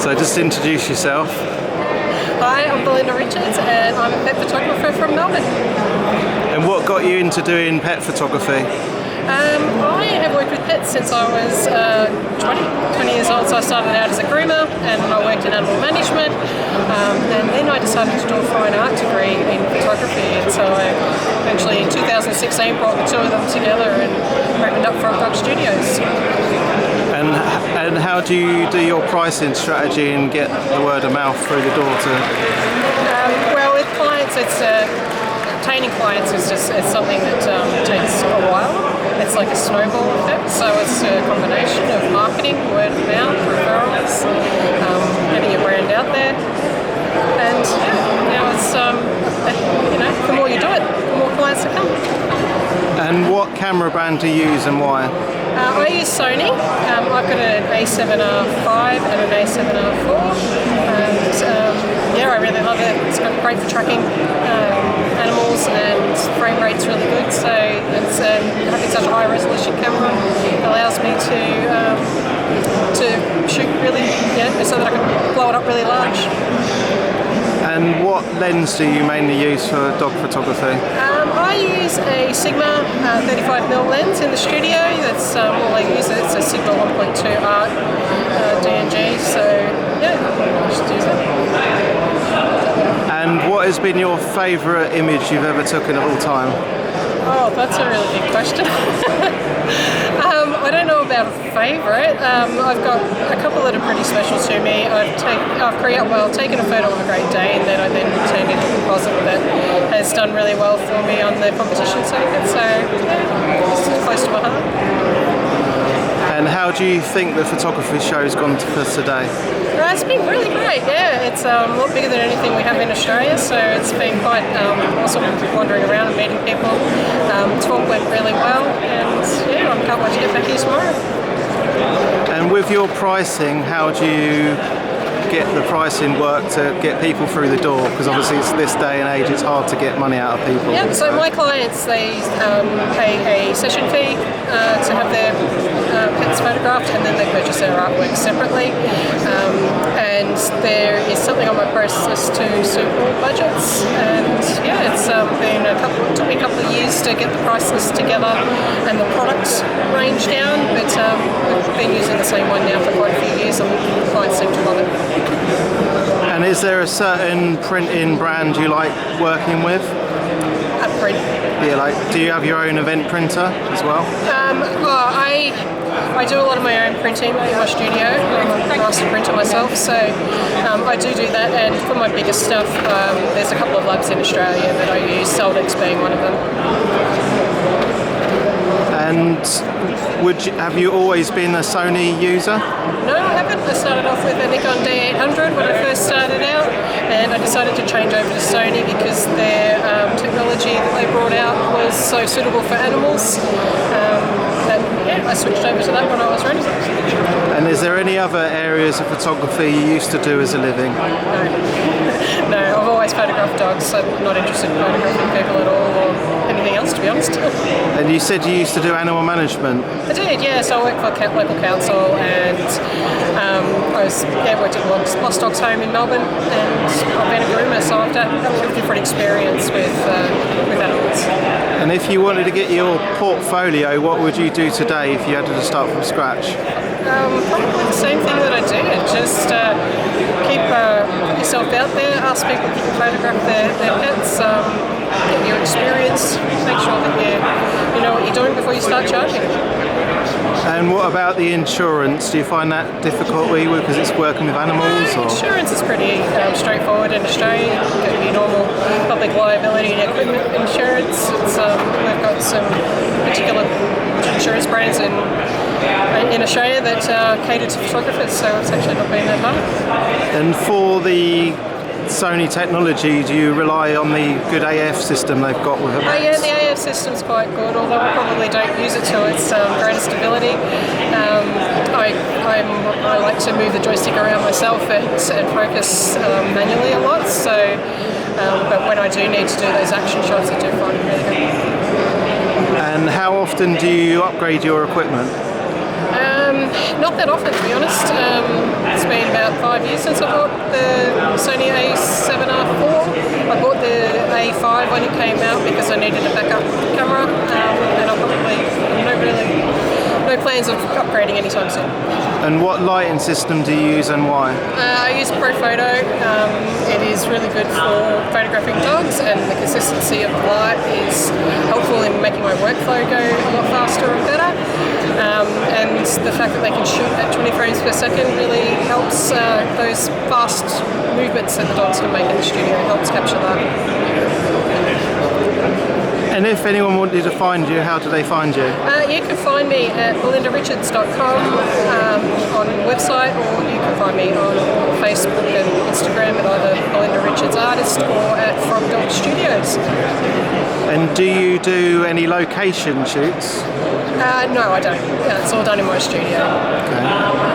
So just introduce yourself. Hi, I'm Belinda and I'm a pet photographer from Melbourne. And what got you into doing pet photography? I have worked with pets since I was 20 years old, so I started out as a groomer and I worked in animal management, and then I decided to do a fine art degree in photography, and so I eventually in 2016 brought the two of them together and opened up Frog Dog Studios. And how do you do your pricing strategy and get the word of mouth through the door to? Well, with clients, it's obtaining clients is it's something that takes a while. It's like a snowball effect, so it's a combination of marketing, word of mouth, referrals, getting your brand out there, and it's the more you do it, the more clients will come. And what camera brand do you use and why? I use Sony. I've got an A7R5 and an A7R4, and I really love it. It's great for tracking animals, and frame rate's really good. So it's having such a high resolution camera allows me to shoot really, so that I can blow it up really large. And what lens do you mainly use for dog photography? I use a Sigma 35mm lens in the studio. That's all I use. It's a Sigma 1.2 Art DNG. So I just use it. And what has been your favourite image you've ever taken of all time? Oh, that's a really big question. I don't know about a favourite. I've got a couple that are pretty special to me. I've taken a photo of a great day, and then I turned into a composite that has done really well for me on the competition circuit. So it's close to my heart. And how do you think the photography show's gone for today? It's been really great, it's a lot bigger than anything we have in Australia, so it's been quite awesome wandering around and meeting people. Talk went really well, and I can't wait to get back here tomorrow. And with your pricing, how do you get the pricing work to get people through the door? Because obviously it's this day and age, it's hard to get money out of people. Yeah, so my clients, they pay a session fee to have their pets photographed, and then they purchase their artwork separately. And there is something on my process to suit all budgets, and it's took me a couple of years to get the price list together and the product range down, but we've been using the same one now for quite a few years, and the clients seem to love it. And is there a certain printing brand you like working with? A print? Yeah, do you have your own event printer as well? I do a lot of my own printing in my studio. I'm a master printer myself, so I do that. And for my bigger stuff, there's a couple of labs in Australia that I use, Soldex being one of them. And have you always been a Sony user? No, I haven't. I started off with a Nikon D800 when I first started out, and I decided to change over to Sony because their technology that they brought out was so suitable for animals. I switched over to that when I was ready. And is there any other areas of photography you used to do as a living? No, I've always photographed dogs, so I'm not interested in photographing people at all, or anything else, to be honest. And you said you used to do animal management? I did, so I worked for local council, and I worked at Lost Dogs Home in Melbourne, and I've been a groomer, so I've had a different experience with animals. And if you wanted to get your portfolio, what would you do today if you had to start from scratch? Probably the same thing that I did, just keep yourself out there, ask people if you can photograph their pets, get your experience, make sure that you know what you're doing before you start charging. And what about the insurance? Do you find that difficult because it's working with animals? Or? Insurance is pretty straightforward in Australia. You've got your normal public liability and equipment insurance. We've got some particular insurance brands in Australia that cater to photographers, so it's actually not been that hard. And for the Sony technology, do you rely on the good AF system they've got with it? Yeah, the AF system's quite good, although I probably don't use it to its greatest ability. I like to move the joystick around myself and focus manually a lot, so but when I do need to do those action shots, I do find it really good. And how often do you upgrade your equipment? Not that often, to be honest. It's been about 5 years since I bought the Sony A7R4. I bought the A5 when it came out because I needed a backup camera, and I'll probably no plans of upgrading anytime soon. And what lighting system do you use and why? I use ProPhoto. It is really good for photographing dogs, and the consistency of the light is helpful in making my workflow go a lot faster and better. And the fact that they can shoot at 20 frames per second really helps those fast movements that the dogs can make in the studio, helps capture that. And if anyone wanted to find you, how do they find you? You can find me at belindarichards.com on the website, or you can find me on Facebook and Instagram at either Belinda Richards Artist or at Frog Dog Studios. And do you do any location shoots? No, I don't. It's all done in my studio. Okay.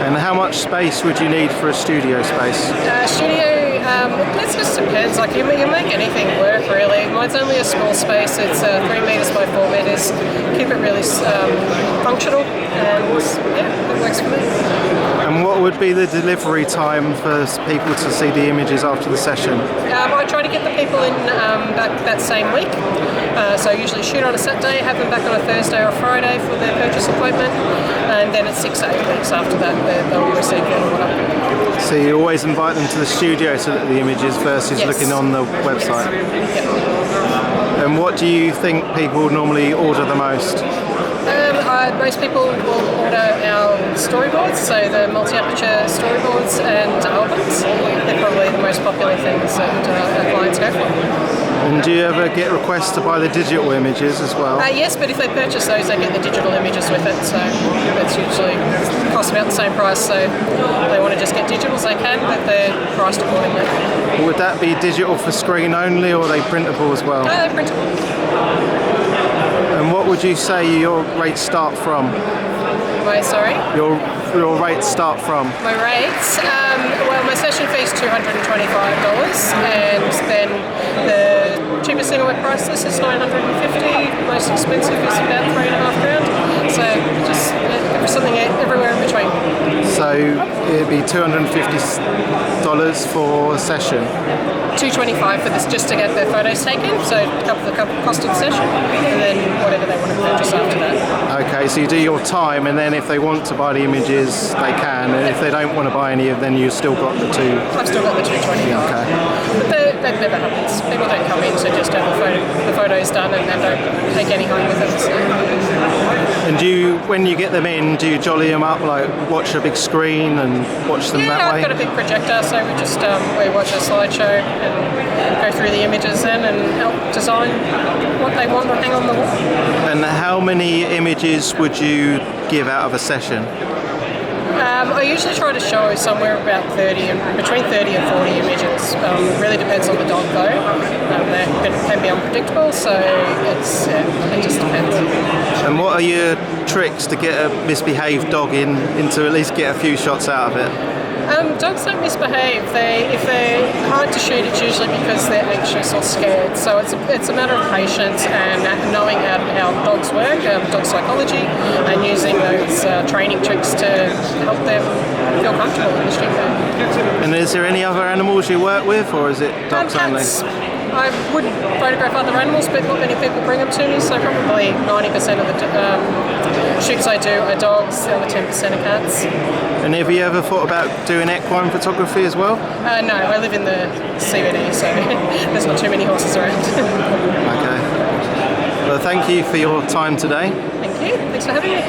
And how much space would you need for a studio space? It just depends. Like you make anything work really. Mine's only a small space. It's 3 meters by 4 meters. Keep it really functional, and yeah, it works for me. And what would be the delivery time for people to see the images after the session? I try to get the people in back that same week. So I usually shoot on a Saturday, have them back on a Thursday or Friday for their purchase appointment, and then it's 6 to 8 weeks after that they'll receive their order. So you always invite them to the studio to look at the images versus looking on the website? Yep. And what do you think people normally order the most? Most people will order our storyboards, so the multi-aperture storyboards and albums. They're probably the most popular things that our clients go for. And do you ever get requests to buy the digital images as well? Yes, but if they purchase those, they get the digital images with it, so it's usually costs about the same price. So if they want to just get digitals, they can, but they're priced accordingly. Would that be digital for screen only, or are they printable as well? No, they're printable. And what would you say your rates start from? Sorry? Your rates start from? My rates? Well, my session fee is $225, and then the cheapest thing on my price list is $950. Most expensive is about $3,500. So just something everywhere in between. So it'd be $250 for a session. $225 for this just to get their photos taken, so cover the cost of the session, and then whatever they want to purchase after that. Okay, so you do your time, and then if they want to buy the images, they can, and if they don't want to buy any, then you've still got the two. I've still got the $225. Okay. But that never happens. People don't come in to just have the photos done and don't take any home with them. So. And do you, when you get them in, do you jolly them up, like watch a big screen and watch them that way? Yeah, I've got a big projector, so we just we watch a slideshow and go through the images then and help design what they want to hang on the wall. And how many images would you give out of a session? I usually try to show somewhere about between 30 and 40 images. It really depends on the dog though. They can be unpredictable, so it just depends. And what are your tricks to get a misbehaved dog in to at least get a few shots out of it? Dogs don't misbehave. If they're hard to shoot, it's usually because they're anxious or scared. So it's a matter of patience and knowing how dogs work, dog psychology, and using those training tricks to help them feel comfortable in the studio. And is there any other animals you work with, or is it dogs only? I would photograph other animals, but not many people bring them to me, so probably 90% of the shoots I do are dogs, the other 10% are cats. And have you ever thought about doing equine photography as well? No, I live in the CBD, so there's not too many horses around. Okay. Well, thank you for your time today. Thank you. Thanks for having me.